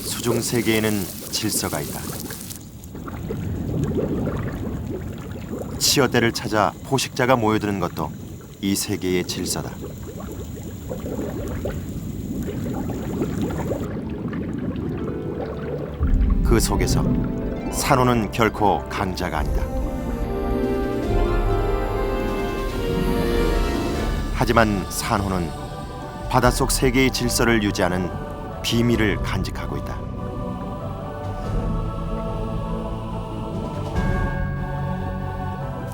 수중 세계에는 질서가 있다. 치어대를 찾아 포식자가 모여드는 것도 이 세계의 질서다. 그 속에서 산호는 결코 강자가 아니다. 하지만 산호는 바닷속 세계의 질서를 유지하는 비밀을 간직하고 있다.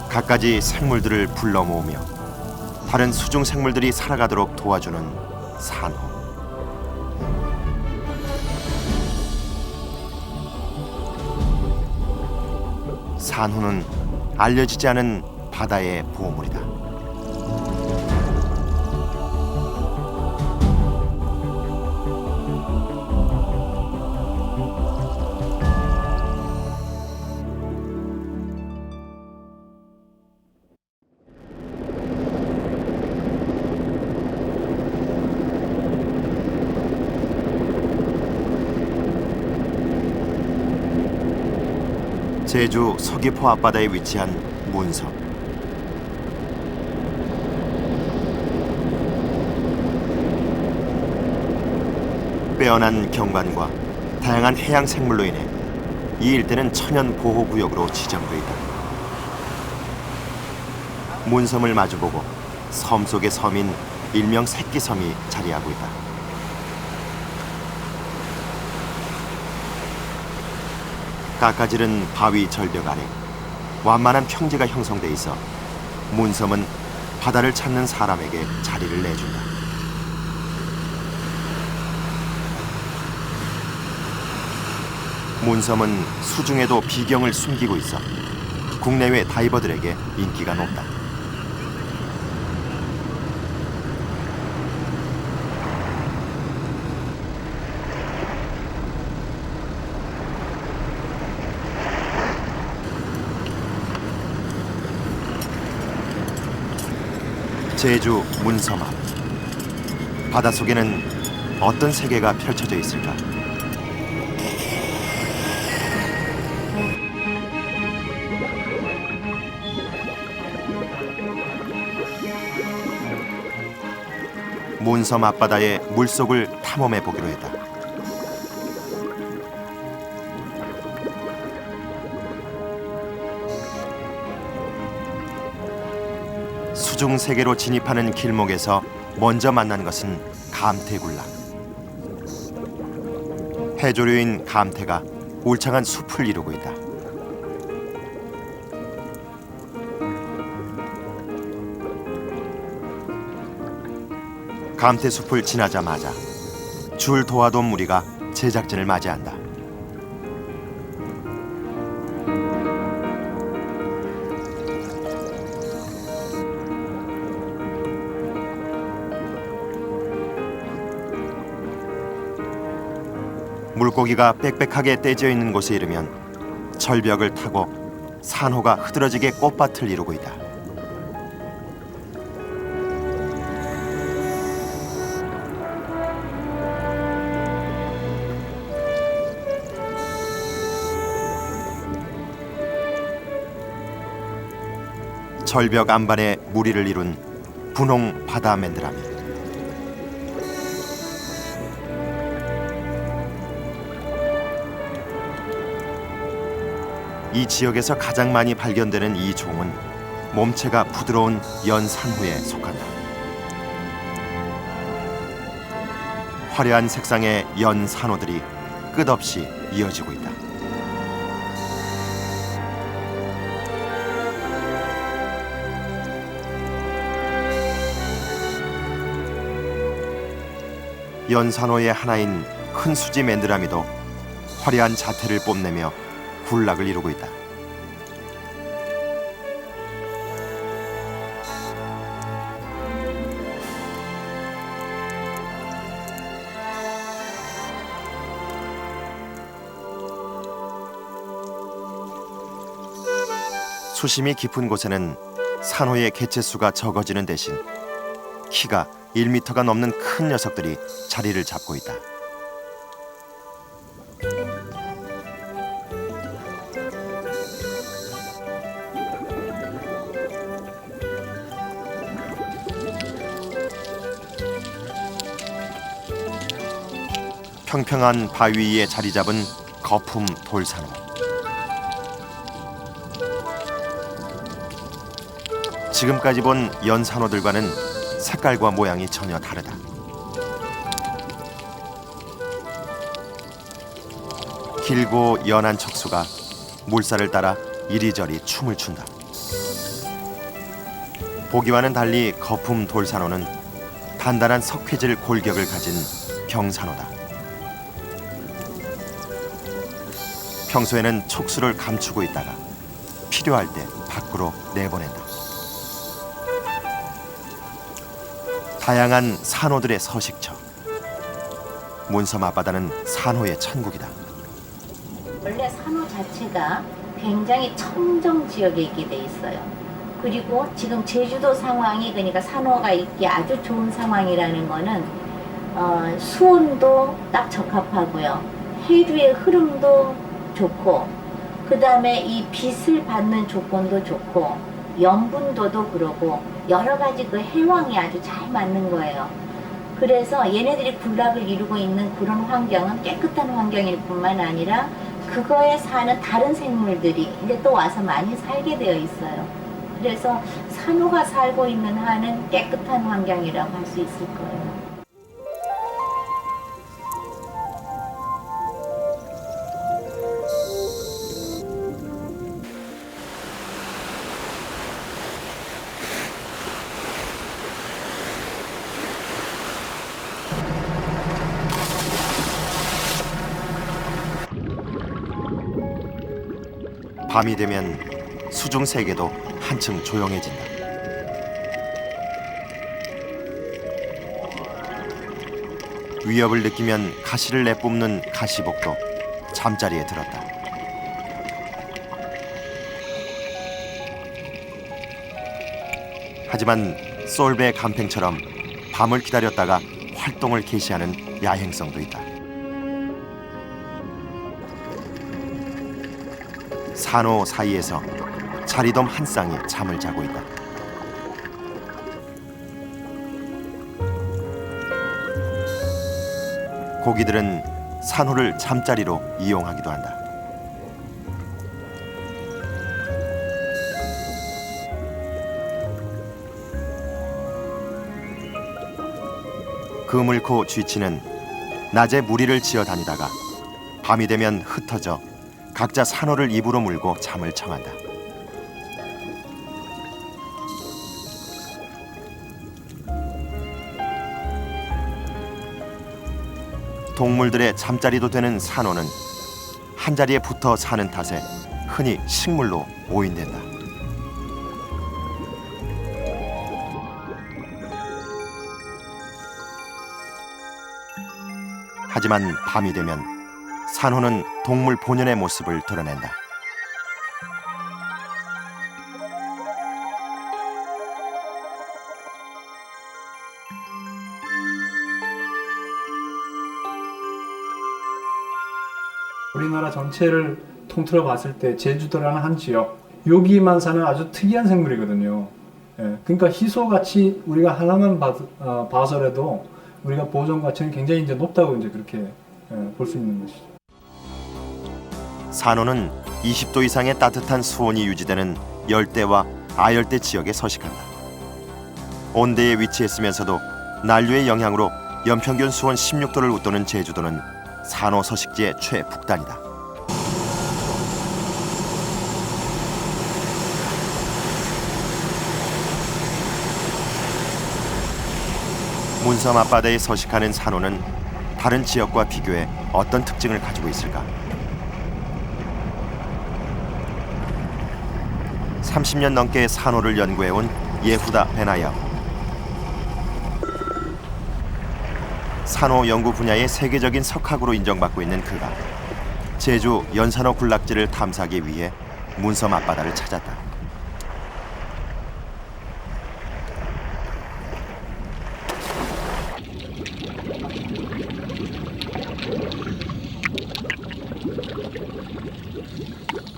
갖가지 생물들을 불러 모으며 다른 수중 생물들이 살아가도록 도와주는 산호. 산호는 알려지지 않은 바다의 보물이다. 제주 서귀포 앞바다에 위치한 문섬. 빼어난 경관과 다양한 해양 생물로 인해 이 일대는 천연 보호구역으로 지정돼 있다. 문섬을 마주보고 섬 속의 섬인 일명 새끼섬이 자리하고 있다. 깎아지른 바위 절벽 아래 완만한 평지가 형성돼 있어 문섬은 바다를 찾는 사람에게 자리를 내준다. 문섬은 수중에도 비경을 숨기고 있어 국내외 다이버들에게 인기가 높다. 제주 문섬 앞 바닷속에는 어떤 세계가 펼쳐져 있을까? 문섬 앞바다의 물속을 탐험해 보기로 했다. 수중 세계로 진입하는 길목에서 먼저 만난 것은 감태군락. 해조류인 감태가 울창한 숲을 이루고 있다. 감태 숲을 지나자마자 줄 도와돈 무리가 제작진을 맞이한다. 물고기가 빽빽하게 떼져 있는 곳에 이르면 절벽을 타고 산호가 흐드러지게 꽃밭을 이루고 있다. 절벽 안반에 무리를 이룬 분홍 바다 맨드라미. 이 지역에서 가장 많이 발견되는 이 종은 몸체가 부드러운 연산호에 속한다. 화려한 색상의 연산호들이 끝없이 이어지고 있다. 연산호의 하나인 큰 수지 맨드라미도 화려한 자태를 뽐내며 군락을 이루고 있다. 수심이 깊은 곳에는 산호의 개체수가 적어지는 대신 키가 1m가 넘는 큰 녀석들이 자리를 잡고 있다. 평평한 바위 위에 자리 잡은 거품 돌산호. 지금까지 본 연산호들과는 색깔과 모양이 전혀 다르다. 길고 연한 척수가 물살을 따라 이리저리 춤을 춘다. 보기와는 달리 거품 돌산호는 단단한 석회질 골격을 가진 병산호다. 평소에는 촉수를 감추고 있다가 필요할 때 밖으로 내보낸다. 다양한 산호들의 서식처. 문섬 앞바다는 산호의 천국이다. 원래 산호 자체가 굉장히 청정 지역에 있게 돼 있어요. 그리고 지금 제주도 상황이 그러니까 산호가 있기 아주 좋은 상황이라는 거는 수온도 딱 적합하고요. 해류의 흐름도 좋고, 그 다음에 이 빛을 받는 조건도 좋고, 염분도도 그러고 여러 가지 그 해왕이 아주 잘 맞는 거예요. 그래서 얘네들이 군락을 이루고 있는 그런 환경은 깨끗한 환경일 뿐만 아니라 그거에 사는 다른 생물들이 이제 또 와서 많이 살게 되어 있어요. 그래서 산호가 살고 있는 한은 깨끗한 환경이라고 할 수 있을 거예요. 밤이 되면 수중 세계도 한층 조용해진다. 위협을 느끼면 가시를 내뿜는 가시복도 잠자리에 들었다. 하지만 솔베 감팽처럼 밤을 기다렸다가 활동을 개시하는 야행성도 있다. 산호 사이에서 자리돔 한 쌍이 잠을 자고 있다. 고기들은 산호를 잠자리로 이용하기도 한다. 그물코 쥐치는 낮에 무리를 지어 다니다가 밤이 되면 흩어져 각자 산호를 입으로 물고 잠을 청한다. 동물들의 잠자리도 되는 산호는 한자리에 붙어 사는 탓에 흔히 식물로 오인된다. 하지만 밤이 되면 산호는 동물 본연의 모습을 드러낸다. 우리나라 전체를 통틀어 봤을 때 제주도라는 한 지역, 여기만 사는 아주 특이한 생물이거든요. 그러니까 희소같이 우리가 하나만 봐서라도 우리가 보존 가치는 굉장히 이제 높다고 이제 그렇게 볼 수 있는 것이죠. 산호는 20도 이상의 따뜻한 수온이 유지되는 열대와 아열대 지역에 서식한다. 온대에 위치했으면서도 난류의 영향으로 연평균 수온 16도를 웃도는 제주도는 산호 서식지의 최북단이다. 문섬 앞바다에 서식하는 산호는 다른 지역과 비교해 어떤 특징을 가지고 있을까? 30년 넘게 산호를 연구해온 예후다 베나야. 산호 연구 분야의 세계적인 석학으로 인정받고 있는 그가 제주 연산호 군락지를 탐사하기 위해 문섬 앞바다를 찾았다.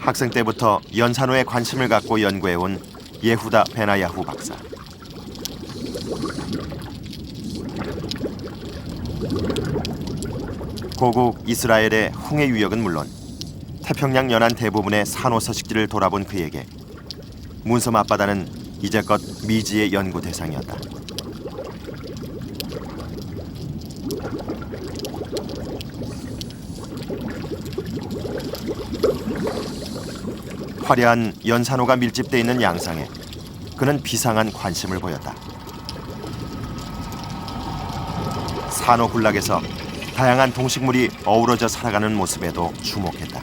학생 때부터 연산호에 관심을 갖고 연구해온 예후다 베나야후 박사. 고국 이스라엘의 홍해 유역은 물론 태평양 연안 대부분의 산호 서식지를 돌아본 그에게 문섬 앞바다는 이제껏 미지의 연구 대상이었다. 화려한 연산호가 밀집돼 있는 양상에 그는 비상한 관심을 보였다. 산호 군락에서 다양한 동식물이 어우러져 살아가는 모습에도 주목했다.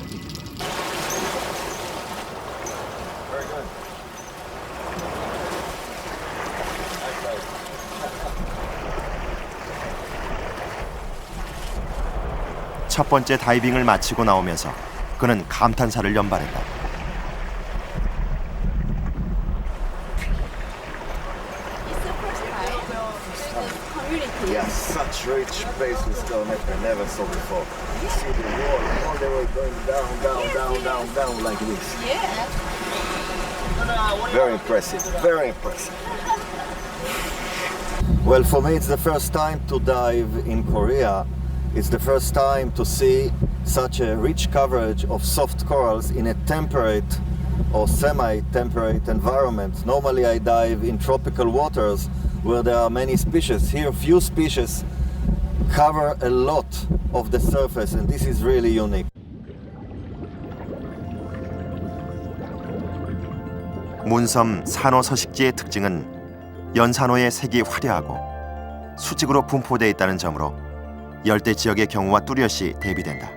첫 번째 다이빙을 마치고 나오면서 그는 감탄사를 연발했다. Yeah, such rich place we still never saw before. You see the wall all the way going down like this. Yeah. Very impressive, very impressive. Well, for me it's the first time to dive in Korea. It's the first time to see such a rich coverage of soft corals in a temperate or semi-temperate environment. Normally I dive in tropical waters where there are many species. Here few species cover a lot of the surface and this is really unique. 문섬 산호 서식지의 특징은 연산호의 색이 화려하고 수직으로 분포되어 있다는 점으로 열대 지역의 경우와 뚜렷이 대비된다.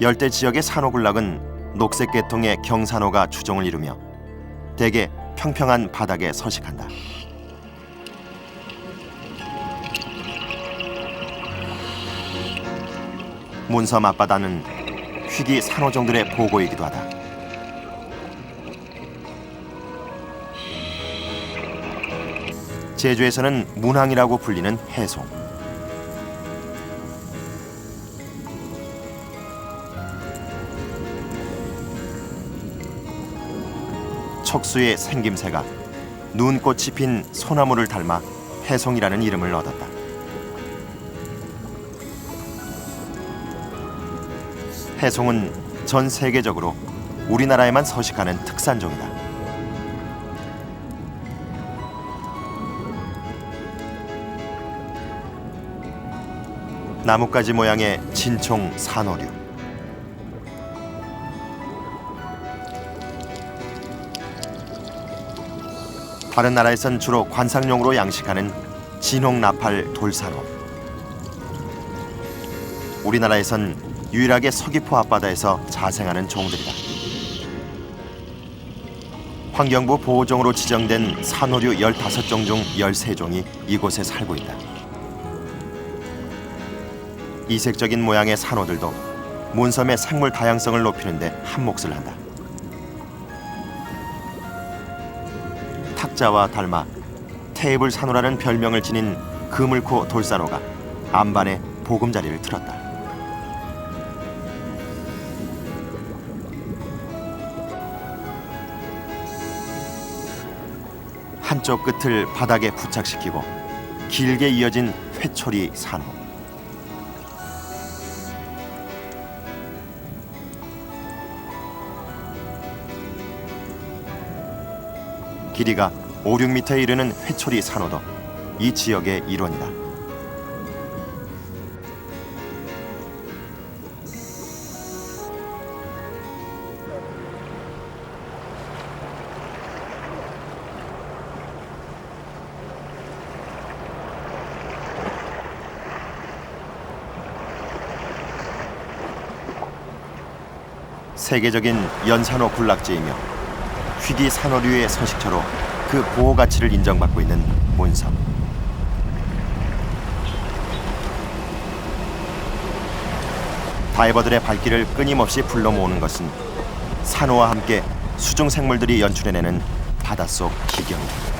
열대 지역의 산호군락은 녹색 계통의 경산호가 주종을 이루며 대개 평평한 바닥에 서식한다. 문섬 앞바다는 희귀 산호종들의 보고이기도 하다. 제주에서는 문항이라고 불리는 해송. 척수의 생김새가 눈꽃이 핀 소나무를 닮아 해송이라는 이름을 얻었다. 해송은 전 세계적으로 우리나라에만 서식하는 특산종이다. 나뭇가지 모양의 진총 산호류. 다른 나라에선 주로 관상용으로 양식하는 진홍나팔 돌산호. 우리나라에선 유일하게 서귀포 앞바다에서 자생하는 종들이다. 환경부 보호종으로 지정된 산호류 15종 중 13종이 이곳에 살고 있다. 이색적인 모양의 산호들도 문섬의 생물 다양성을 높이는 데 한몫을 한다. 탁자와 닮아 테이블 산호라는 별명을 지닌 그물코 돌산호가 안반에 보금자리를 틀었다. 한쪽 끝을 바닥에 부착시키고 길게 이어진 회초리 산호. 길이가 5, 6m에 이르는 회초리 산호도 이 지역의 일원이다. 세계적인 연산호 군락지이며 희귀 산호류의 서식처로 그 보호 가치를 인정받고 있는 문섬. 다이버들의 발길을 끊임없이 불러 모으는 것은 산호와 함께 수중 생물들이 연출해내는 바닷속 기경이다.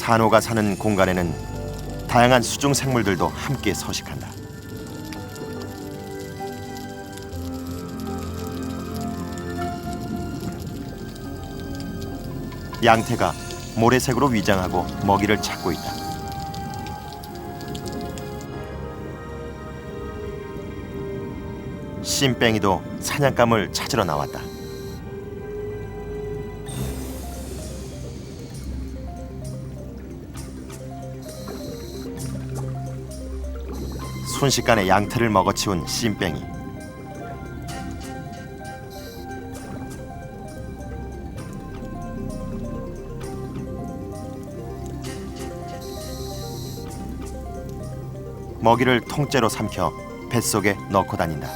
산호가 사는 공간에는 다양한 수중 생물들도 함께 서식한다. 양태가 모래색으로 위장하고 먹이를 찾고 있다. 씬뺑이도 사냥감을 찾으러 나왔다. 순식간에 양태를 먹어치운 씬뺑이. 먹이를 통째로 삼켜 뱃속에 넣고 다닌다.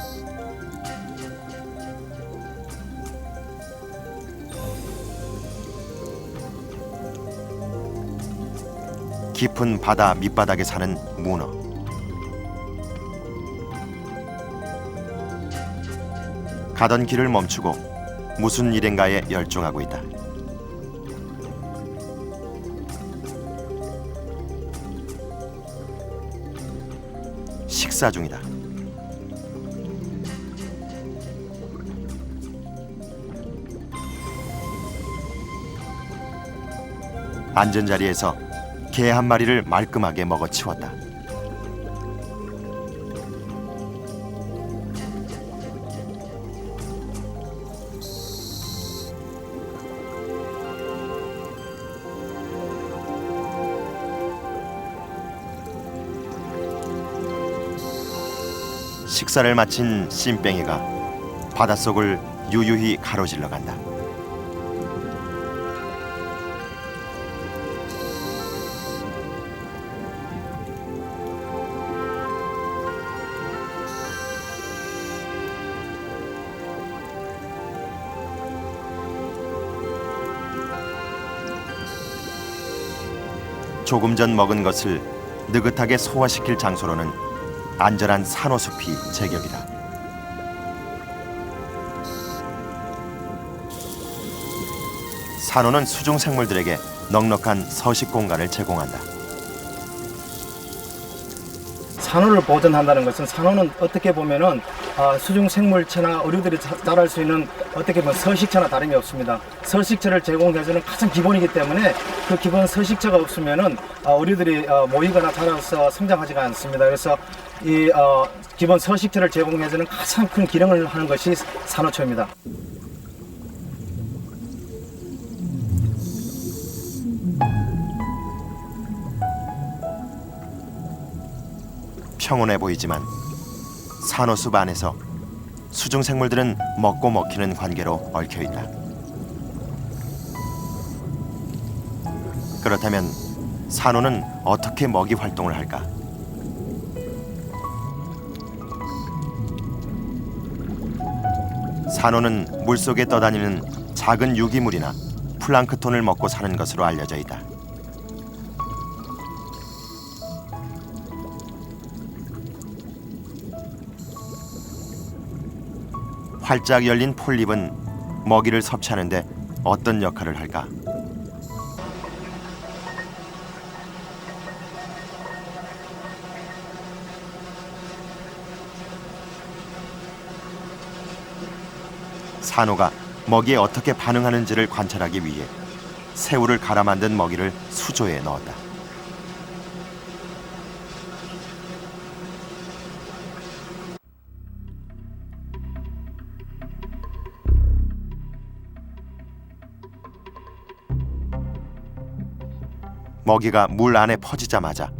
깊은 바다 밑바닥에 사는 문어. 가던 길을 멈추고 무슨 일인가에 열중하고 있다. 식사 중이다. 앉은 자리에서 개 한 마리를 말끔하게 먹어치웠다. 식사를 마친 씬뺑이가 바닷속을 유유히 가로질러 간다. 조금 전 먹은 것을 느긋하게 소화시킬 장소로는 안전한 산호숲이 제격이다. 산호는 수중 생물들에게 넉넉한 서식 공간을 제공한다. 산호를 보존한다는 것은 산호는 어떻게 보면은 수중 생물체나 어류들이 자랄 수 있는 어떻게 보면 서식처나 다름이 없습니다. 서식처를 제공해주는 가장 기본이기 때문에 그 기본 서식처가 없으면은 어류들이 모이거나 자라서 성장하지가 않습니다. 그래서 이 기본 서식처를 제공해주는 가장 큰 기능을 하는 것이 산호초입니다. 평온해 보이지만 산호숲 안에서 수중 생물들은 먹고 먹히는 관계로 얽혀 있다. 그렇다면 산호는 어떻게 먹이 활동을 할까? 산호는 물속에 떠다니는 작은 유기물이나 플랑크톤을 먹고 사는 것으로 알려져 있다. 활짝 열린 폴립은 먹이를 섭취하는데 어떤 역할을 할까? 산호가 먹이에 어떻게 반응하는지를 관찰하기 위해 새우를 갈아 만든 먹이를 수조에 넣었다. 먹이가 물 안에 퍼지자마자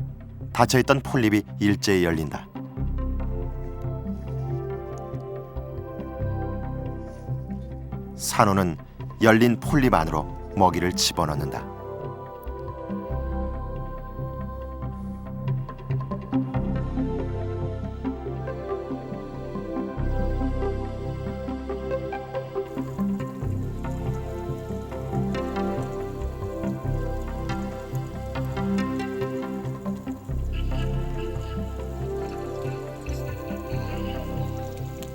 닫혀있던 폴립이 일제히 열린다. 산호는 열린 폴립 안으로 먹이를 집어넣는다.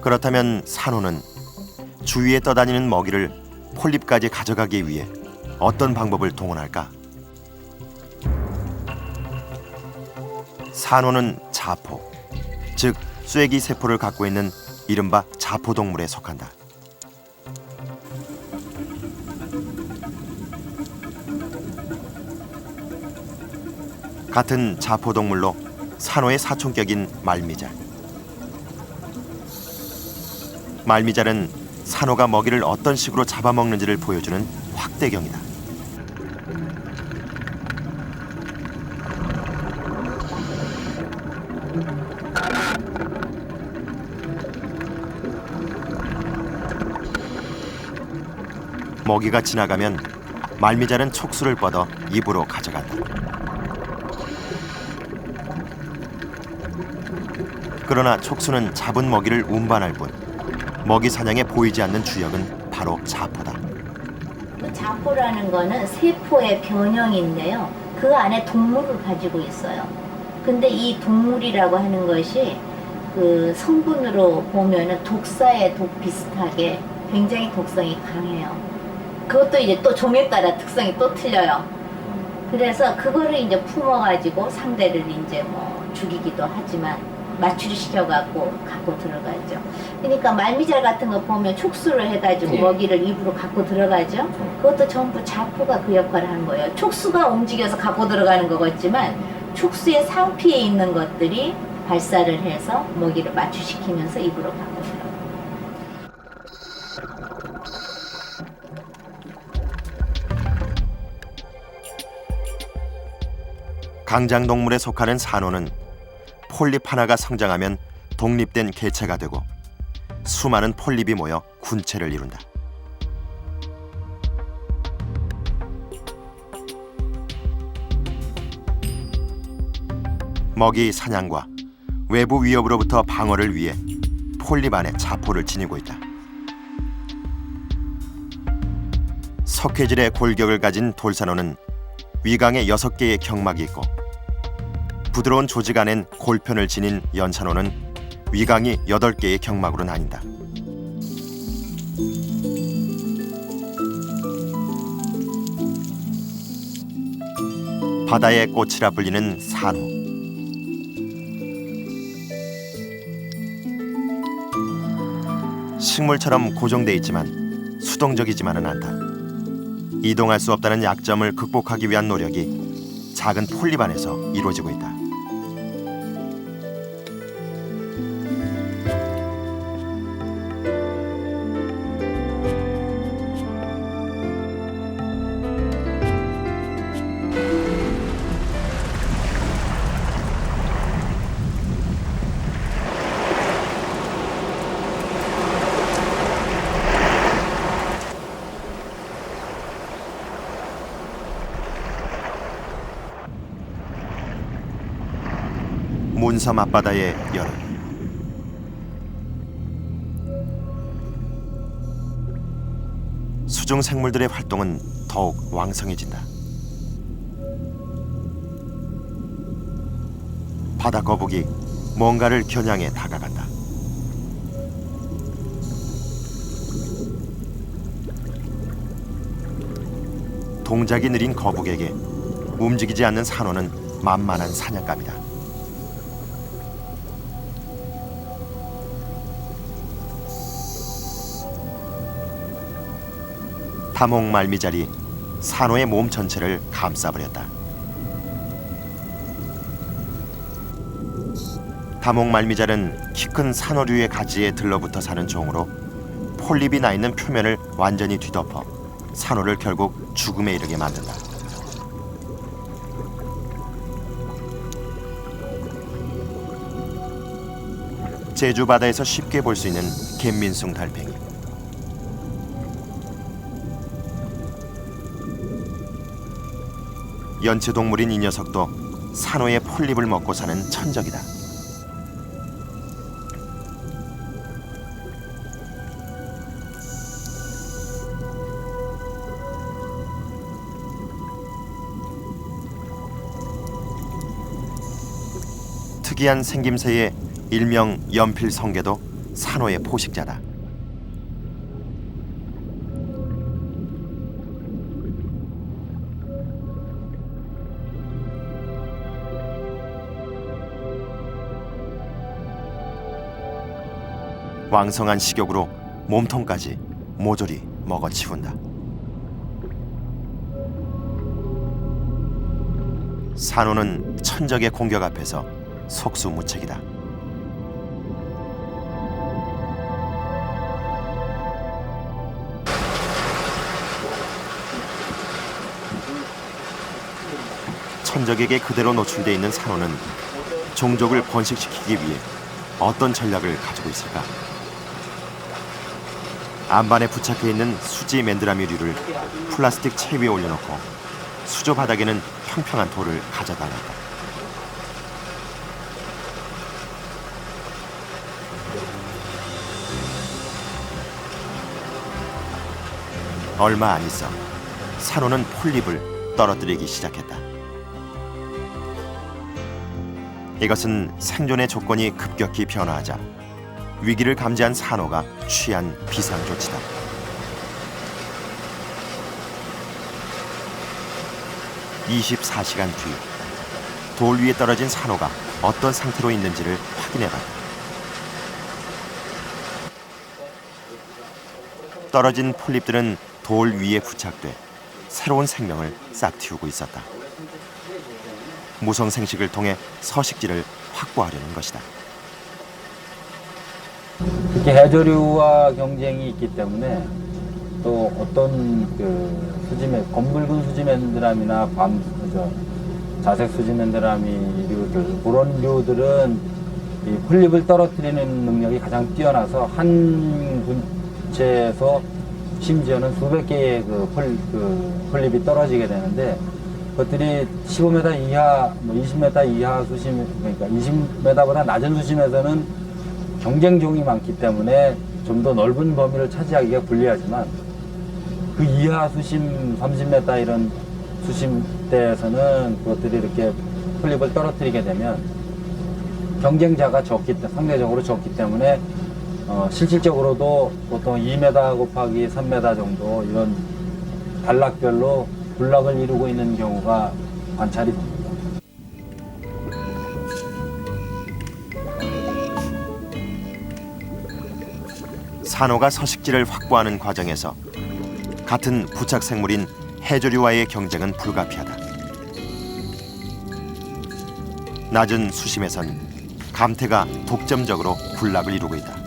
그렇다면 산호는 주위에 떠다니는 먹이를 폴립까지 가져가기 위해 어떤 방법을 동원할까? 산호는 자포, 즉 쐐기 세포를 갖고 있는 이른바 자포동물에 속한다. 같은 자포동물로 산호의 사촌격인 말미잘. 말미잘은 산호가 먹이를 어떤 식으로 잡아먹는지를 보여주는 확대경이다. 먹이가 지나가면 말미잘은 촉수를 뻗어 입으로 가져간다. 그러나 촉수는 잡은 먹이를 운반할 뿐 먹이 사냥에 보이지 않는 주역은 바로 자포다. 그 자포라는 거는 세포의 변형인데요. 그 안에 동물을 가지고 있어요. 근데 이 동물이라고 하는 것이 그 성분으로 보면은 독사의 독 비슷하게 굉장히 독성이 강해요. 그것도 이제 또 종에 따라 특성이 또 틀려요. 그래서 그거를 이제 품어가지고 상대를 이제 뭐 죽이기도 하지만 마취를 시켜갖고 갖고 들어가죠. 그러니까 말미잘 같은 거 보면 촉수를 해가지고 먹이를 입으로 갖고 들어가죠. 그것도 전부 자포가 그 역할을 하는 거예요. 촉수가 움직여서 갖고 들어가는 거겠지만 촉수의 상피에 있는 것들이 발사를 해서 먹이를 마취시키면서 입으로 갖고 들어가요. 강장동물에 속하는 산호는 폴립 하나가 성장하면 독립된 개체가 되고 수많은 폴립이 모여 군체를 이룬다. 먹이 사냥과 외부 위협으로부터 방어를 위해 폴립 안에 자포를 지니고 있다. 석회질의 골격을 가진 돌산호는 위강에 6개의 경막이 있고 부드러운 조직 안엔 골편을 지닌 연산호는 위강이 8개의 경막으로 나뉜다. 바다의 꽃이라 불리는 산호. 식물처럼 고정돼 있지만 수동적이지만은 않다. 이동할 수 없다는 약점을 극복하기 위한 노력이 작은 폴립 안에서 이루어지고 있다. 문섬 앞바다의 여름. 수중 생물들의 활동은 더욱 왕성해진다. 바다 거북이 뭔가를 겨냥해 다가간다. 동작이 느린 거북에게 움직이지 않는 산호는 만만한 사냥감이다. 타목 말미잘이 산호의 몸 전체를 감싸버렸다. 타목 말미잘은 키 큰 산호류의 가지에 들러붙어 사는 종으로 폴립이 나 있는 표면을 완전히 뒤덮어 산호를 결국 죽음에 이르게 만든다. 제주 바다에서 쉽게 볼 수 있는 갯민숭 달팽이. 연체동물인 이 녀석도 산호의 폴립을 먹고 사는 천적이다. 특이한 생김새의 일명 연필성게도 산호의 포식자다. 왕성한 식욕으로 몸통까지 모조리 먹어치운다. 산호는 천적의 공격 앞에서 속수무책이다. 천적에게 그대로 노출돼 있는 산호는 종족을 번식시키기 위해 어떤 전략을 가지고 있을까? 안반에 부착해 있는 수지 맨드라미류를 플라스틱 채 위에 올려놓고 수조 바닥에는 평평한 돌을 가져다 놨다. 얼마 안 있어 산호는 폴립을 떨어뜨리기 시작했다. 이것은 생존의 조건이 급격히 변화하자 위기를 감지한 산호가 취한 비상조치다. (24시간) 뒤 돌 위에 떨어진 산호가 어떤 상태로 있는지를 확인해봤다. 떨어진 폴립들은 돌 위에 부착돼 새로운 생명을 싹틔우고 있었다. 무성생식을 통해 서식지를 확보하려는 것이다. 특히 해조류와 경쟁이 있기 때문에 또 어떤 그 수지맨, 검붉은 수지맨드람이나 자색 수지맨드라미류들 그런 류들은 이 폴립을 떨어뜨리는 능력이 가장 뛰어나서 한 군체에서 심지어는 수백 개의 폴립이 떨어지게 되는데 그것들이 15m 이하, 20m 이하 수심, 그러니까 20m보다 낮은 수심에서는 경쟁종이 많기 때문에 좀 더 넓은 범위를 차지하기가 불리하지만 그 이하 수심 30m 이런 수심대에서는 그것들이 이렇게 폴립을 떨어뜨리게 되면 경쟁자가 상대적으로 적기 때문에 실질적으로도 보통 2m 곱하기 3m 정도 이런 단락별로 군락을 이루고 있는 경우가 관찰이 됩니다. 산호가 서식지를 확보하는 과정에서 같은 부착 생물인 해조류와의 경쟁은 불가피하다. 낮은 수심에선 감태가 독점적으로 군락을 이루고 있다.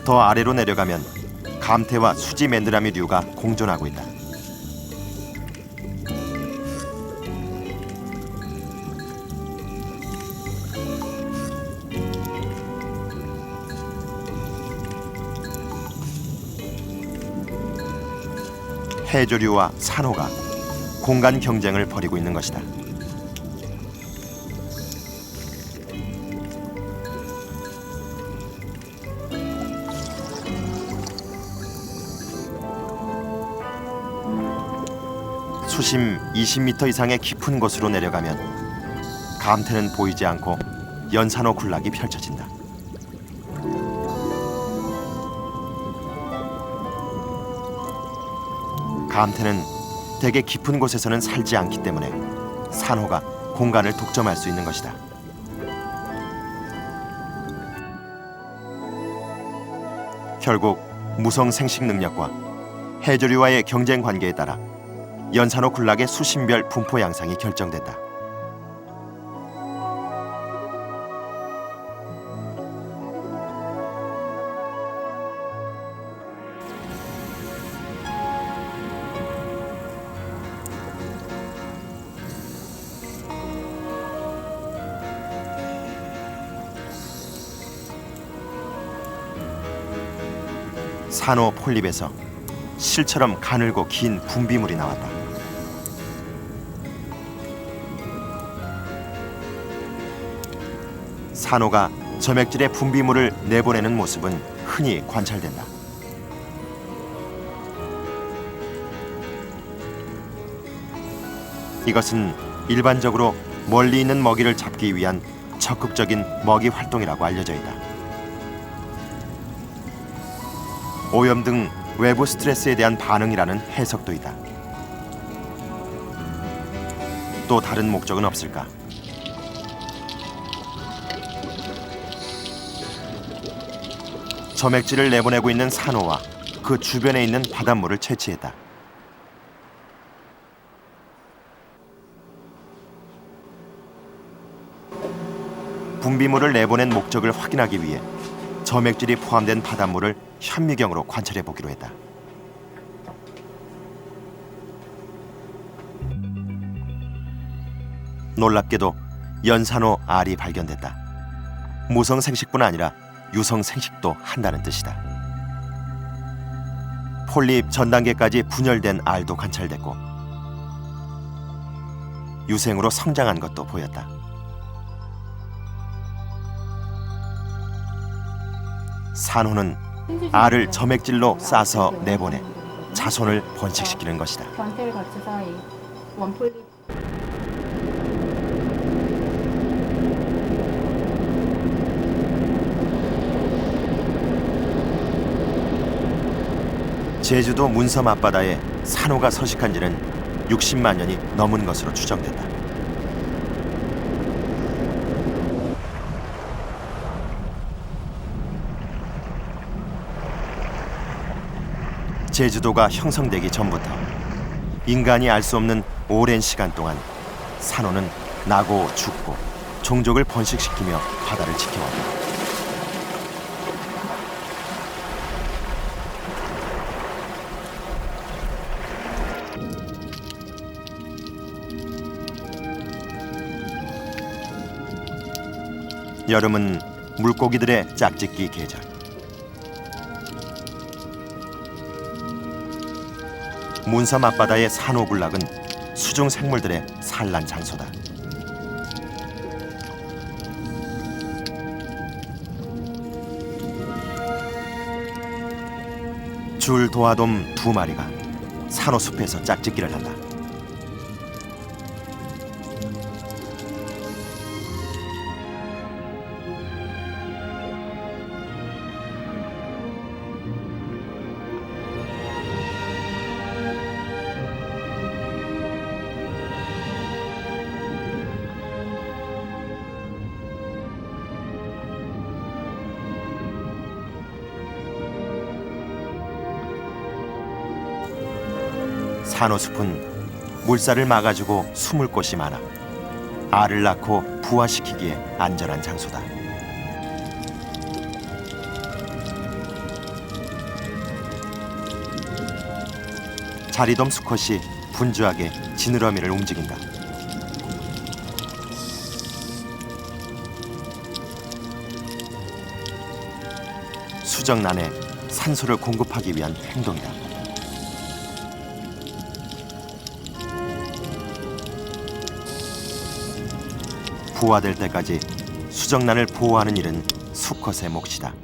더 아래로 내려가면 감태와 수지 맨드라미류가 공존하고 있다. 해조류와 산호가 공간 경쟁을 벌이고 있는 것이다. 수심 20m 이상의 깊은 곳으로 내려가면 감태는 보이지 않고 연산호 군락이 펼쳐진다. 감태는 대개 깊은 곳에서는 살지 않기 때문에 산호가 공간을 독점할 수 있는 것이다. 결국 무성 생식 능력과 해조류와의 경쟁 관계에 따라 연산호 군락의 수심별 분포 양상이 결정된다. 산호 폴립에서 실처럼 가늘고 긴 분비물이 나왔다. 산호가 점액질의 분비물을 내보내는 모습은 흔히 관찰된다. 이것은 일반적으로 멀리 있는 먹이를 잡기 위한 적극적인 먹이 활동이라고 알려져 있다. 오염 등 외부 스트레스에 대한 반응이라는 해석도 있다. 또 다른 목적은 없을까? 점액질을 내보내고 있는 산호와 그 주변에 있는 바닷물을 채취했다. 분비물을 내보낸 목적을 확인하기 위해 점액질이 포함된 바닷물을 현미경으로 관찰해 보기로 했다. 놀랍게도 연산호 알이 발견됐다. 무성생식뿐 아니라 유성생식도 한다는 뜻이다. 폴립 전 단계까지 분열된 알도 관찰됐고 유생으로 성장한 것도 보였다. 산호는 알을 점액질로 싸서 내보내 자손을 번식시키는 것이다. 전태를 거쳐서 이 원폴립 제주도 문섬 앞바다에 산호가 서식한 지는 60만 년이 넘은 것으로 추정된다. 제주도가 형성되기 전부터 인간이 알 수 없는 오랜 시간 동안 산호는 나고 죽고 종족을 번식시키며 바다를 지켜왔다. 여름은 물고기들의 짝짓기 계절. 문섬 앞바다의 산호군락은 수중 생물들의 산란 장소다. 줄 도화돔 2마리가 산호숲에서 짝짓기를 한다. 산호숲은 물살을 막아주고 숨을 곳이 많아 알을 낳고 부화시키기에 안전한 장소다. 자리돔 수컷이 분주하게 지느러미를 움직인다. 수정란에 산소를 공급하기 위한 행동이다. 부화될 때까지 수정란을 보호하는 일은 수컷의 몫이다.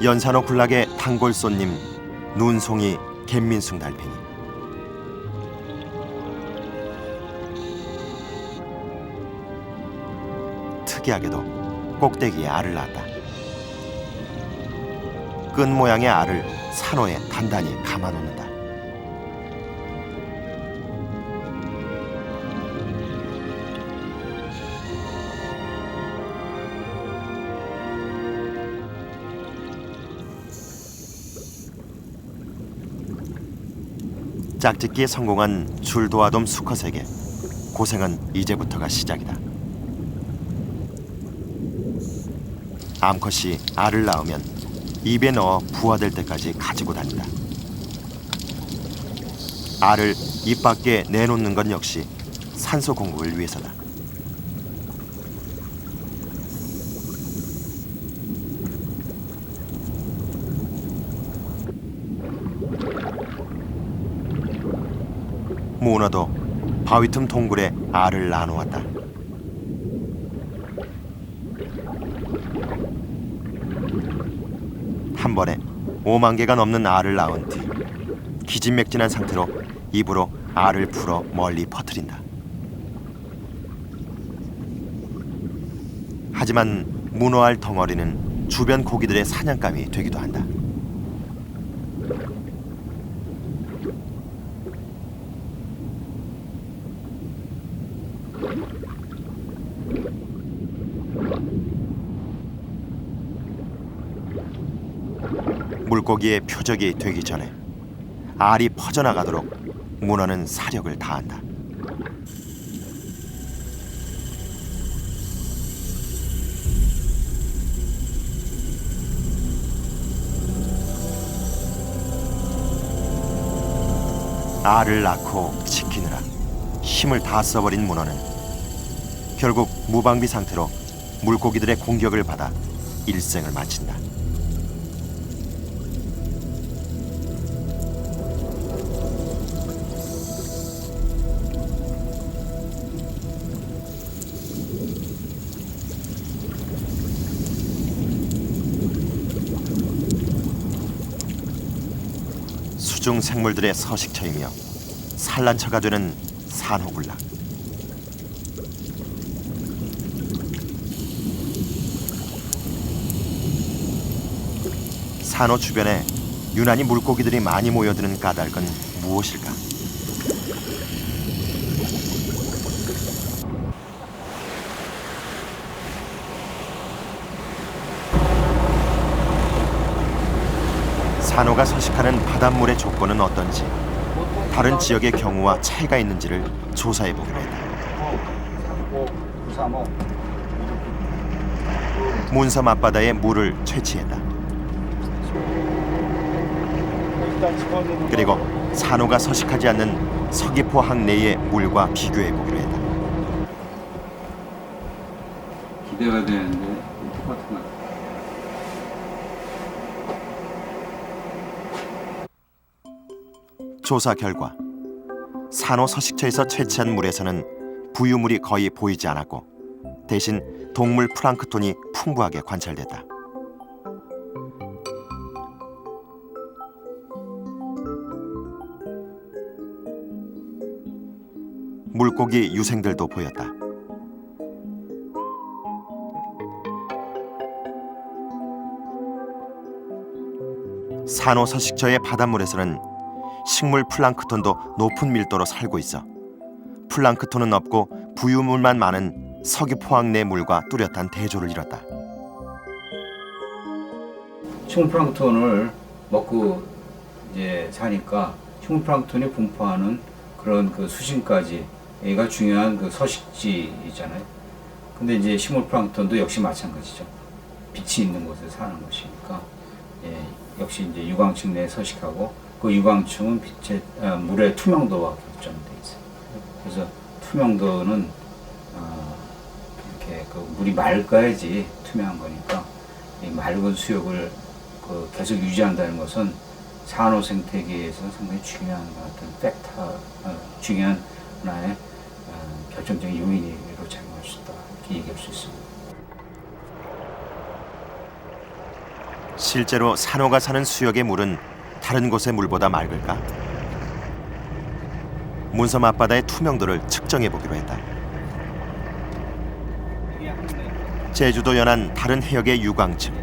연산호 군락의 단골 손님 눈송이 갯민숭 달팽이. 특이하게도 꼭대기에 알을 낳았다. 끈 모양의 알을 산호에 단단히 감아놓는다. 짝짓기에 성공한 줄도화돔 수컷에게 고생은 이제부터가 시작이다. 암컷이 알을 낳으면 입에 넣어 부화될 때까지 가지고 다닌다. 알을 입 밖에 내놓는 건 역시 산소 공급을 위해서다. 문어도 바위 틈 동굴에 알을 낳아놓았다. 한 번에 5만 개가 넘는 알을 낳은 뒤 기진맥진한 상태로 입으로 알을 풀어 멀리 퍼뜨린다. 하지만 문어알 덩어리는 주변 고기들의 사냥감이 되기도 한다. 물고기의 표적이 되기 전에 알이 퍼져나가도록 문어는 사력을 다한다. 알을 낳고 지키느라 힘을 다 써버린 문어는 결국 무방비 상태로 물고기들의 공격을 받아 일생을 마친다. 수중 생물들의 서식처이며 산란처가 되는 산호군락. 산호 주변에 유난히 물고기들이 많이 모여드는 까닭은 무엇일까? 산호가 서식하는 바닷물의 조건은 어떤지, 다른 지역의 경우와 차이가 있는지를 조사해 보기로 했다. 문섬 앞바다의 물을 채취했다. 그리고 산호가 서식하지 않는 서귀포 항내의 물과 비교해 보기로 했다. 기대가 되는데 똑같은 것 같아요. 조사 결과 산호 서식처에서 채취한 물에서는 부유물이 거의 보이지 않았고 대신 동물 플랑크톤이 풍부하게 관찰됐다. 물고기 유생들도 보였다. 산호 서식처의 바닷물에서는 식물 플랑크톤도 높은 밀도로 살고 있어 플랑크톤은 없고 부유물만 많은 서귀포항 내 물과 뚜렷한 대조를 이뤘다. 식물 플랑크톤을 먹고 이제 사니까 식물 플랑크톤이 분포하는 그런 그 수심까지가 중요한 그 서식지이잖아요. 근데 이제 식물 플랑크톤도 역시 마찬가지죠. 빛이 있는 곳에 사는 것이니까 역시 이제 유광층 내에 서식하고 그 유광층은 빛의 물의 투명도와 결정돼 있어요. 그래서 투명도는 이렇게 그 물이 맑아야지 투명한 거니까 이 맑은 수욕을 계속 유지한다는 것은 산호 생태계에서 상당히 중요한 어떤 팩터, 중요한 하나의 결정적인 요인으로 작용할 수 있다 이렇게 얘기할 수 있습니다. 실제로 산호가 사는 수역의 물은 다른 곳의 물보다 맑을까? 문섬 앞바다의 투명도를 측정해 보기로 했다. 제주도 연안 다른 해역의 유광층,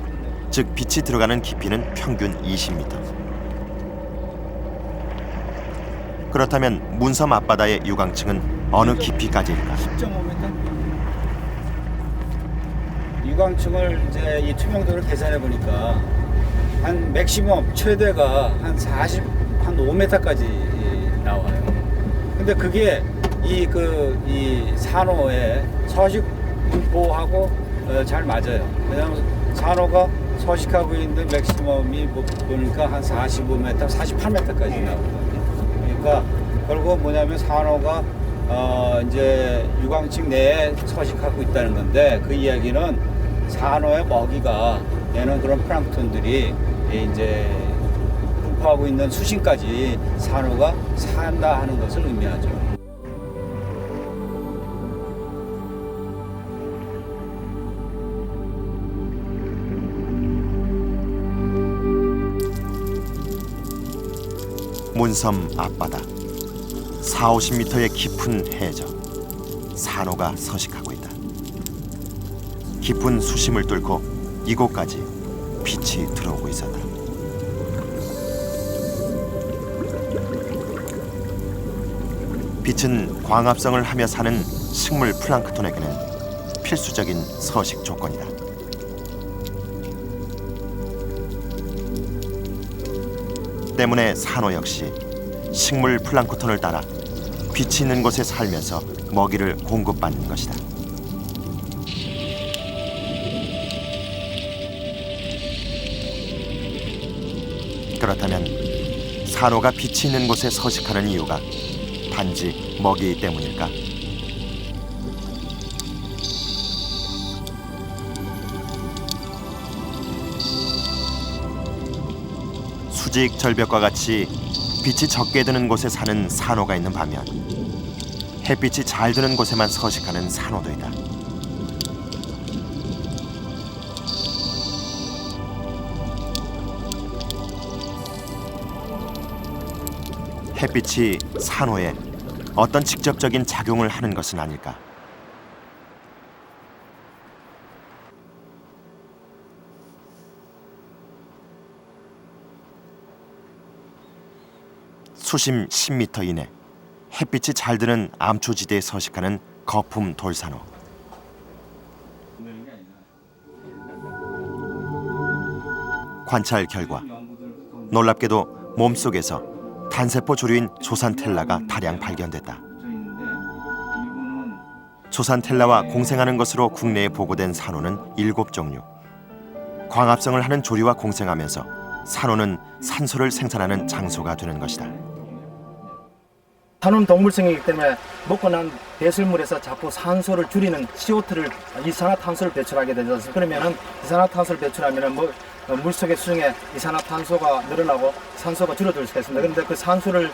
즉 빛이 들어가는 깊이는 평균 20m. 그렇다면 문섬 앞바다의 유광층은 어느 깊이까지일까? 10.5m. 유광층을 이제 이 투명도를 계산해 보니까 한 맥시멈 최대가 한 5m까지 나와요. 근데 그게 이 산호의 서식 분포하고 잘 맞아요. 왜냐하면 산호가 서식하고 있는 맥시멈이 보니까 한 45m, 48m까지 나오거든요. 그러니까 결국 뭐냐면 산호가 이제 유광층 내에 서식하고 있다는 건데 그 이야기는 산호의 먹이가 되는 그런 플랑크톤들이 이제 분포하고 있는 수심까지 산호가 산다 하는 것을 의미하죠. 문섬 앞바다 40-50m의 깊은 해저 산호가 서식하고 있다. 깊은 수심을 뚫고 이곳까지 빛이 들어오고 있었다. 빛은 광합성을 하며 사는 식물 플랑크톤에게는 필수적인 서식 조건이다. 때문에 산호 역시 식물 플랑크톤을 따라 빛이 있는 곳에 살면서 먹이를 공급받는 것이다. 그렇다면 산호가 빛이 있는 곳에 서식하는 이유가 단지 먹이 때문일까? 수직 절벽과 같이 빛이 적게 드는 곳에 사는 산호가 있는 반면 햇빛이 잘 드는 곳에만 서식하는 산호도 있다. 햇빛이 산호에 어떤 직접적인 작용을 하는 것은 아닐까? 수심 10m 이내 햇빛이 잘 드는 암초지대에 서식하는 거품 돌산호. 관찰 결과 놀랍게도 몸속에서 단세포 조류인 조산텔라가 다량 발견됐다. 조산텔라와 공생하는 것으로 국내에 보고된 산호는 7종류. 광합성을 하는 조류와 공생하면서 산호는 산소를 생산하는 장소가 되는 것이다. 산호는 동물성이기 때문에 먹고 난 배설물에서 자꾸 산소를 줄이는 CO2를 이산화탄소를 배출하게 되죠. 그러면은 이산화탄소를 배출하면은 물속의 수중에 이산화탄소가 늘어나고 산소가 줄어들 수가 있습니다. 그런데 그 산소를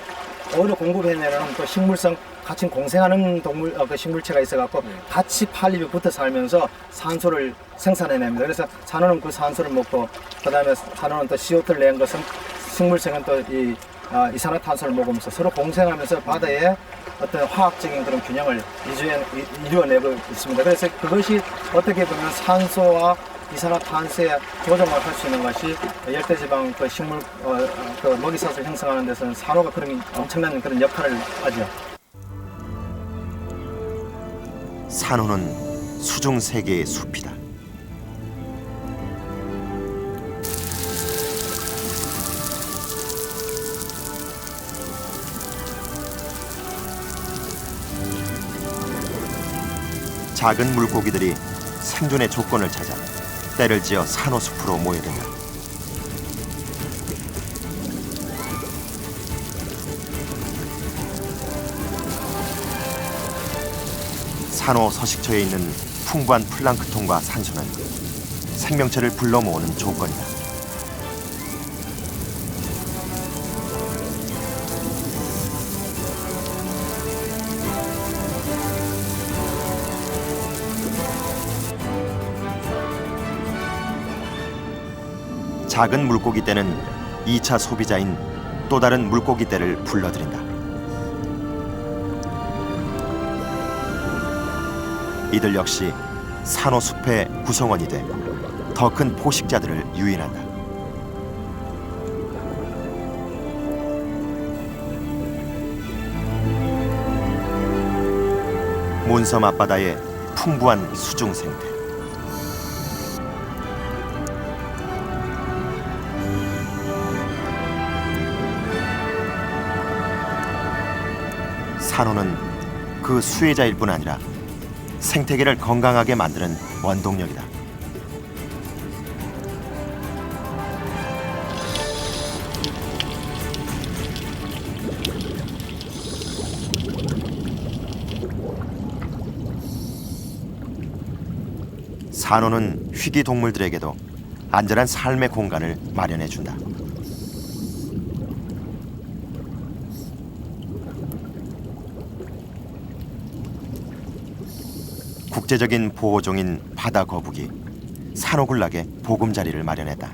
어디로 공급해내는 또 식물성 같이 공생하는 그 식물체가 있어갖고 같이 팔립이 붙어 살면서 산소를 생산해냅니다. 그래서 산호는 그 산소를 먹고 그다음에 산호는 또 CO2를 낸 것은 식물성은 또 이 이산화탄소를 먹으면서 서로 공생하면서 바다에 어떤 화학적인 그런 균형을 이루어내고 있습니다. 그래서 그것이 어떻게 보면 산소와 이산화탄소의 조정을 할 수 있는 것이 열대지방 그 식물 그 먹이사슬 형성하는 데서는 산호가 그런 엄청난 그런 역할을 하죠. 산호는 수중 세계의 숲이다. 작은 물고기들이 생존의 조건을 찾아 때를 지어 산호숲으로 모여든다. 산호 서식처에 있는 풍부한 플랑크톤과 산소는 생명체를 불러 모으는 조건이다. 작은 물고기 떼는 2차 소비자인 또 다른 물고기 떼를 불러들인다. 이들 역시 산호숲의 구성원이 돼 더 큰 포식자들을 유인한다. 몬섬 앞바다의 풍부한 수중 생태. 산호는 그 수혜자일 뿐 아니라 생태계를 건강하게 만드는 원동력이다. 산호는 희귀 동물들에게도 안전한 삶의 공간을 마련해준다. 국제적인 보호종인 바다 거북이 산호군락에 보금자리를 마련했다.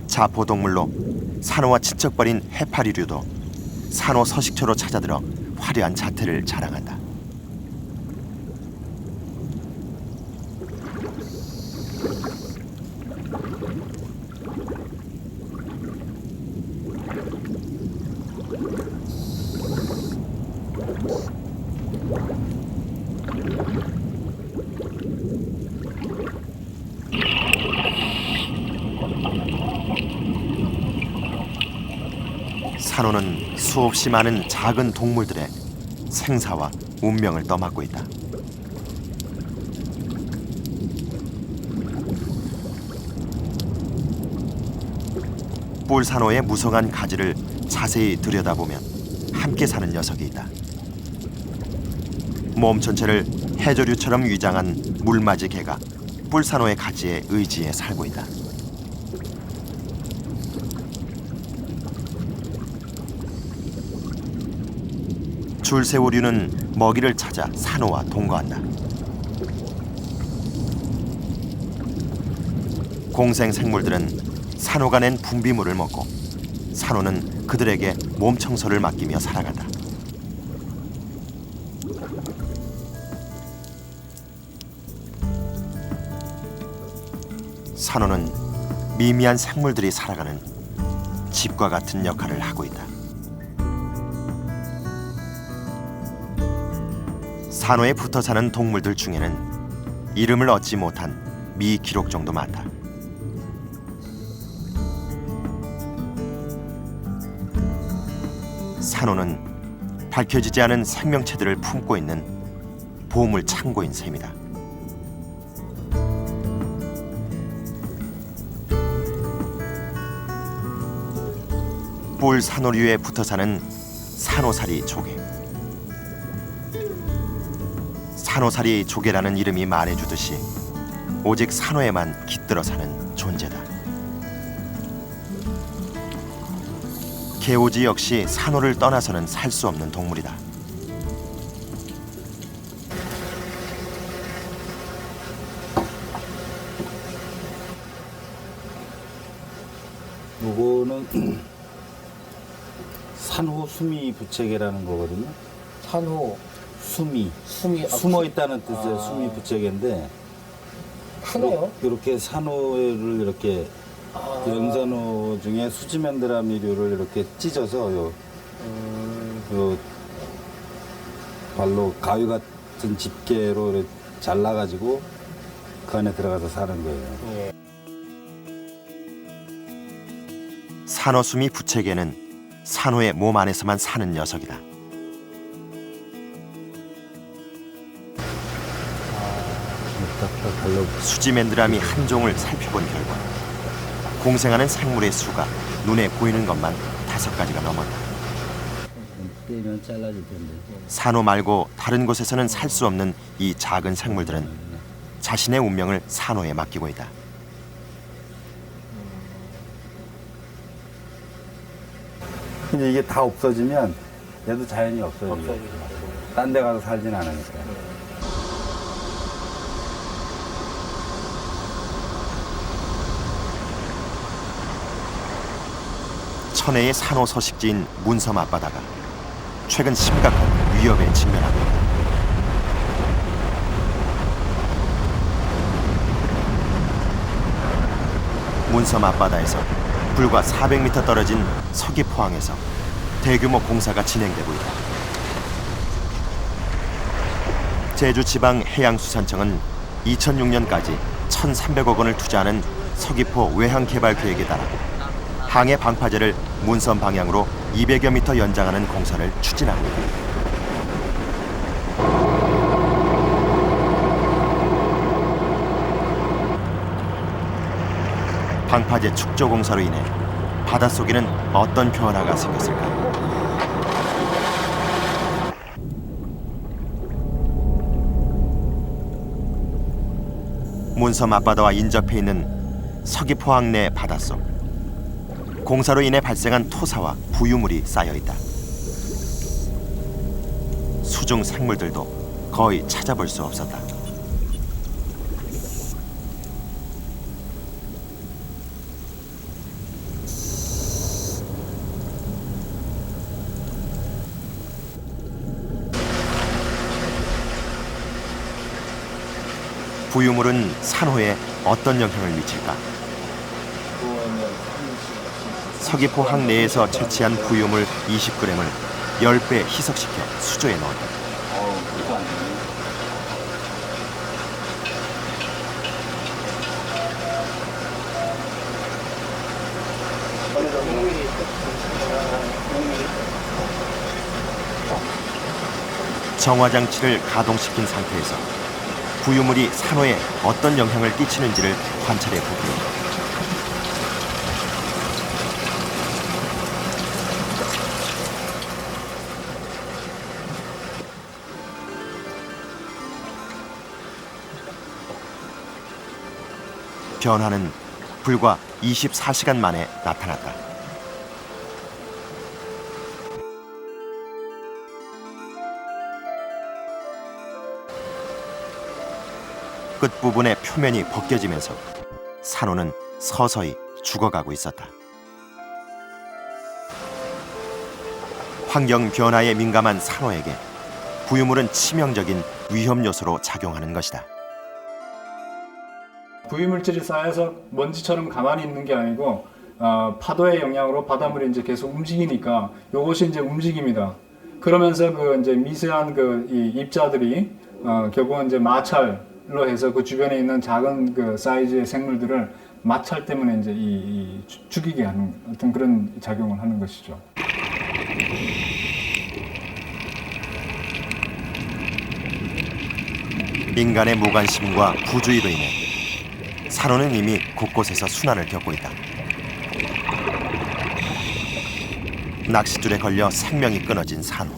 자포동물로 산호와 친척벌인 해파리류도 산호 서식처로 찾아들어 화려한 자태를 자랑한다. 산호는 수없이 많은 작은 동물들의 생사와 운명을 떠맡고 있다. 뿔산호의 무성한 가지를 자세히 들여다보면 함께 사는 녀석이 있다. 몸 전체를 해조류처럼 위장한 물맞이 개가 뿔산호의 가지에 의지해 살고 있다. 줄새우류는 먹이를 찾아 산호와 동거한다. 공생 생물들은 산호가 낸 분비물을 먹고 산호는 그들에게 몸 청소를 맡기며 살아간다. 산호는 미미한 생물들이 살아가는 집과 같은 역할을 하고 있다. 산호에 붙어 사는 동물들 중에는 이름을 얻지 못한 미기록종도 많다. 산호는 밝혀지지 않은 생명체들을 품고 있는 보물 창고인 셈이다. 뿔 산호류에 붙어 사는 산호사리 조개. 산호사리 조개라는 이름이 말해주듯이 오직 산호에만 깃들어 사는 존재다. 개오지 역시 산호를 떠나서는 살 수 없는 동물이다. 요거는 산호 수미 부채개라는 거거든요. 산호 수미, 숨이 숨어 있다는 뜻의 아. 수미 부채개인데 크네요. 이렇게 산호를 이렇게 아. 영산호 중에 수지맨드라미류를 이렇게 찢어서 요 발로 가위 같은 집게로 이렇게 잘라가지고 그 안에 들어가서 사는 거예요. 예. 산호수미 부채개는 산호의 몸 안에서만 사는 녀석이다. 딱딱 달라. 수지맨드라미 한 종을 살펴본 결과 공생하는 생물의 수가 눈에 보이는 것만 5가지가 넘었다. 떼면 잘라질 텐데. 산호 말고 다른 곳에서는 살 수 없는 이 작은 생물들은 자신의 운명을 산호에 맡기고 있다. 근데 이게 다 없어지면 얘도 자연히 없어지죠. 딴 데 가서 살진 않으니까. 천혜의 산호 서식지인 문섬 앞바다가 최근 심각한 위협에 직면하고 있다. 문섬 앞바다에서 불과 400m 떨어진 서귀포항에서 대규모 공사가 진행되고 있다. 제주지방해양수산청은 2006년까지 1,300억 원을 투자하는 서귀포 외항개발 계획에 따라 항해 방파제를 문섬 방향으로 200여 미터 연장하는 공사를 추진하고 있다. 방파제 축조 공사로 인해 바닷속에는 어떤 변화가 생겼을까? 문섬 앞바다와 인접해 있는 서귀포항 내 바닷속. 공사로 인해 발생한 토사와 부유물이 쌓여 있다. 수중 생물들도 거의 찾아볼 수 없었다. 부유물은 산호에 어떤 영향을 미칠까? 서귀포 항내에서 채취한 부유물 20g을 10배 희석시켜 수조에 넣었다. 정화장치를 가동시킨 상태에서 부유물이 산호에 어떤 영향을 끼치는지를 관찰해 보기로. 변화는 불과 24시간 만에 나타났다. 끝부분의 표면이 벗겨지면서 산호는 서서히 죽어가고 있었다. 환경 변화에 민감한 산호에게 부유물은 치명적인 위험 요소로 작용하는 것이다. 부유물질이 쌓여서 먼지처럼 가만히 있는 게 아니고 파도의 영향으로 바닷물이 이제 계속 움직이니까 이것이 이제 움직입니다. 그러면서 그 이제 미세한 이 입자들이 결국은 이제 마찰로 해서 그 주변에 있는 작은 그 사이즈의 생물들을 마찰 때문에 이제 죽이게 하는 어떤 그런 작용을 하는 것이죠. 인간의 무관심과 부주의로 인해 산호는 이미 곳곳에서 순환을 겪고 있다. 낚싯줄에 걸려 생명이 끊어진 산호.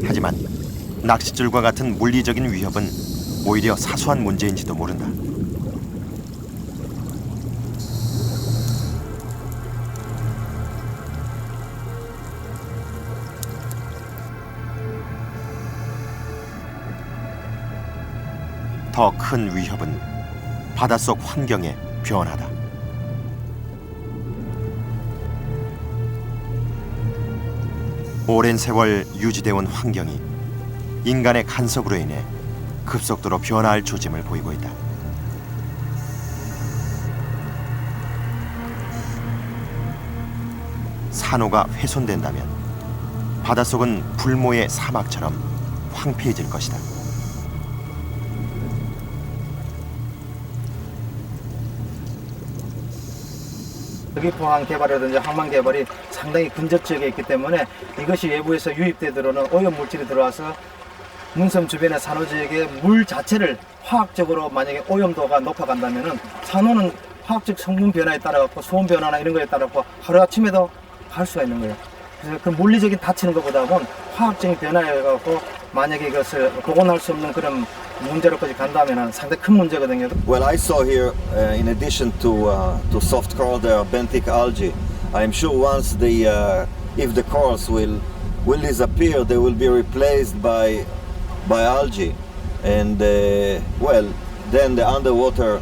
하지만 낚싯줄과 같은 물리적인 위협은 오히려 사소한 문제인지도 모른다. 더 큰 위협은 바닷속 환경의 변화다. 오랜 세월 유지되어온 환경이 인간의 간섭으로 인해 급속도로 변화할 조짐을 보이고 있다. 산호가 훼손된다면 바닷속은 불모의 사막처럼 황폐해질 것이다. 서귀포항 개발이라든지 항만 개발이 상당히 근접 지역에 있기 때문에 이것이 외부에서 유입되도록는 오염 물질이 들어와서 문섬 주변의 산호 지역의 물 자체를 화학적으로 만약에 오염도가 높아간다면은 산호는 화학적 성분 변화에 따라 갖고 수온 변화나 이런 거에 따라 갖고 하루 아침에도 갈 수가 있는 거예요. 그래서 그 물리적인 다치는 것보다는 화학적인 변화에 갖고 만약에 이것을 복원할 수 없는 그런 문제로까지 간다면 상당히 큰 문제거든요. Well, I saw here, in addition to soft coral, there are benthic algae. I'm sure once if the corals will disappear, they will be replaced by algae, and well, then the underwater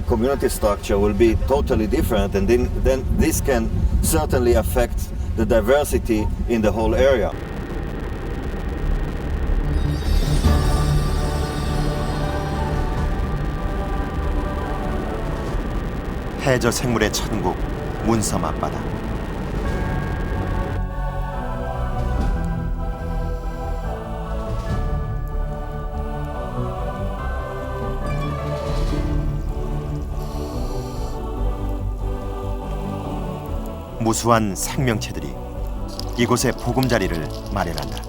community structure will be totally different, and then this can certainly affect the diversity in the whole area. 해저 생물의 천국 문섬 앞바다. 무수한 생명체들이 이곳에 보금자리를 마련한다.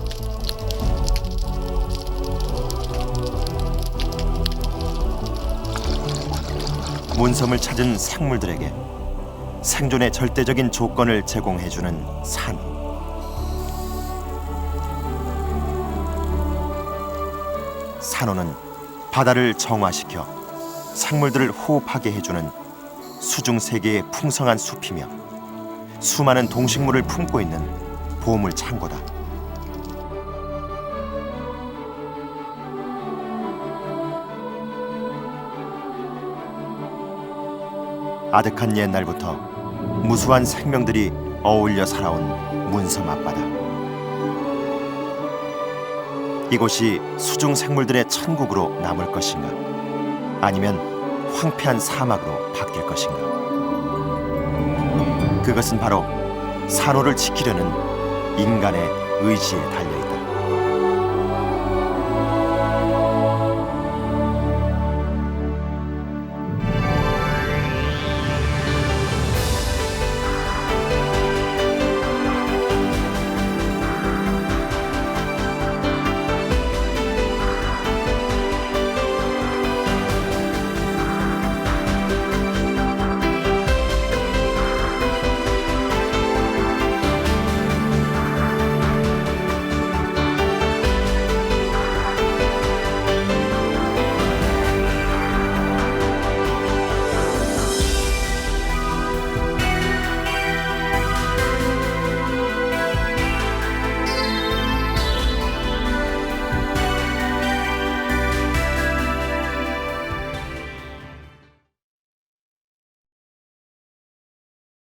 문섬을 찾은 생물들에게 생존의 절대적인 조건을 제공해주는 산. 산호는 바다를 정화시켜 생물들을 호흡하게 해주는 수중 세계의 풍성한 숲이며 수많은 동식물을 품고 있는 보물 창고다. 아득한 옛날부터 무수한 생명들이 어울려 살아온 문섬 앞바다. 이곳이 수중 생물들의 천국으로 남을 것인가, 아니면 황폐한 사막으로 바뀔 것인가. 그것은 바로 산호를 지키려는 인간의 의지에 달려